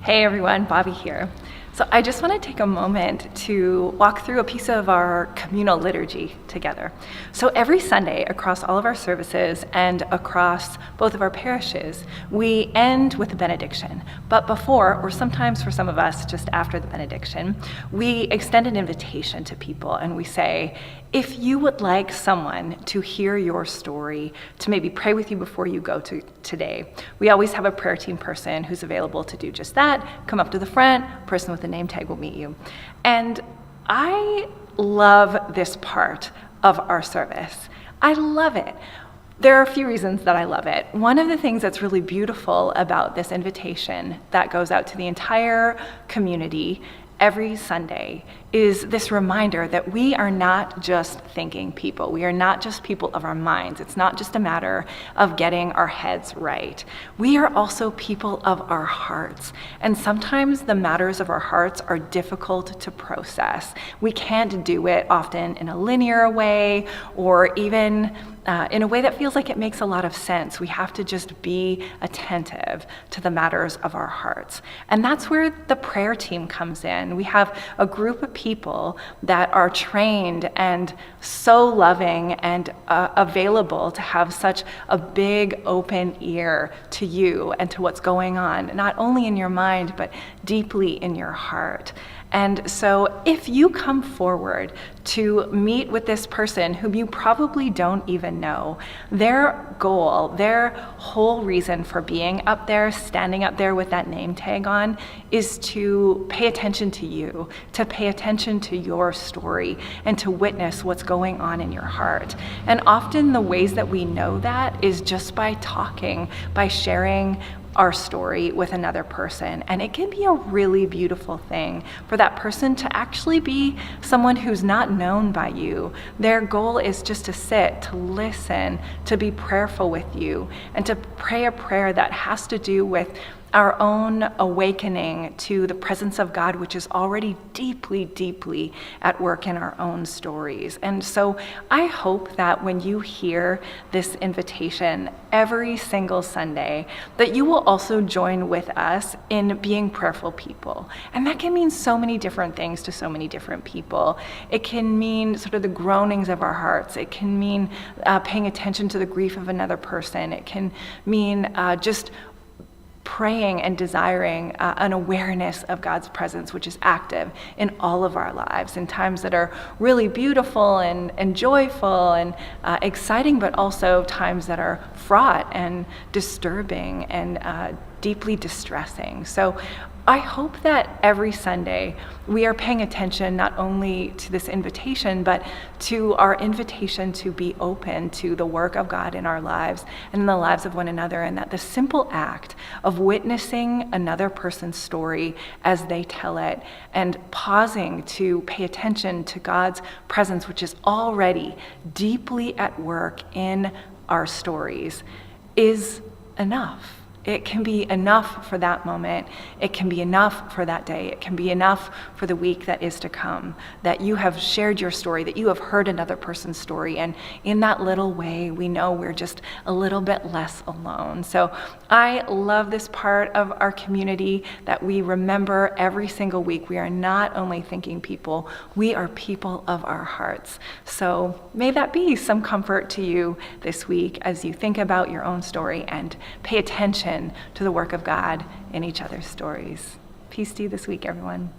Hey everyone, Bobbi here. So I just want to take a moment to walk through a piece of our communal liturgy together. So every Sunday across all of our services and across both of our parishes, we end with a benediction. But before, or sometimes for some of us just after the benediction, we extend an invitation to people and we say, if you would like someone to hear your story, to maybe pray with you before you go to today, we always have a prayer team person who's available to do just that. Come up to the front, person with the name tag will meet you. And I love this part of our service. I love it. There are a few reasons that I love it. One of the things that's really beautiful about this invitation that goes out to the entire community every Sunday is this reminder that we are not just thinking people. We are not just people of our minds. It's not just a matter of getting our heads right. We are also people of our hearts. And sometimes the matters of our hearts are difficult to process. We can't do it often in a linear way or even in a way that feels like it makes a lot of sense. We have to just be attentive to the matters of our hearts. And that's where the prayer team comes in. We have a group of people that are trained and so loving and available to have such a big open ear to you and to what's going on, not only in your mind, but deeply in your heart. And so if you come forward to meet with this person whom you probably don't even know, their goal, their whole reason for being up there, standing up there with that name tag on, is to pay attention to you, to pay attention to your story, and to witness what's going on in your heart. And often the ways that we know that is just by talking, by sharing our story with another person. And it can be a really beautiful thing for that person to actually be someone who's not known by you. Their goal is just to sit, to listen, to be prayerful with you, and to pray a prayer that has to do with our own awakening to the presence of God, which is already deeply, deeply at work in our own stories. And so I hope that when you hear this invitation every single Sunday, that you will also join with us in being prayerful people. And that can mean so many different things to so many different people. It can mean sort of the groanings of our hearts. It can mean paying attention to the grief of another person. It can mean just praying and desiring an awareness of God's presence, which is active in all of our lives in times that are really beautiful and joyful and exciting, but also times that are fraught and disturbing and deeply distressing. So I hope that every Sunday we are paying attention not only to this invitation, but to our invitation to be open to the work of God in our lives and in the lives of one another, and that the simple act of witnessing another person's story as they tell it and pausing to pay attention to God's presence, which is already deeply at work in our stories, is enough. It can be enough for that moment. It can be enough for that day. It can be enough for the week that is to come, that you have shared your story, that you have heard another person's story. And in that little way, we know we're just a little bit less alone. So I love this part of our community that we remember every single week. We are not only thinking people, we are people of our hearts. So may that be some comfort to you this week as you think about your own story and pay attention to the work of God in each other's stories. Peace to you this week, everyone.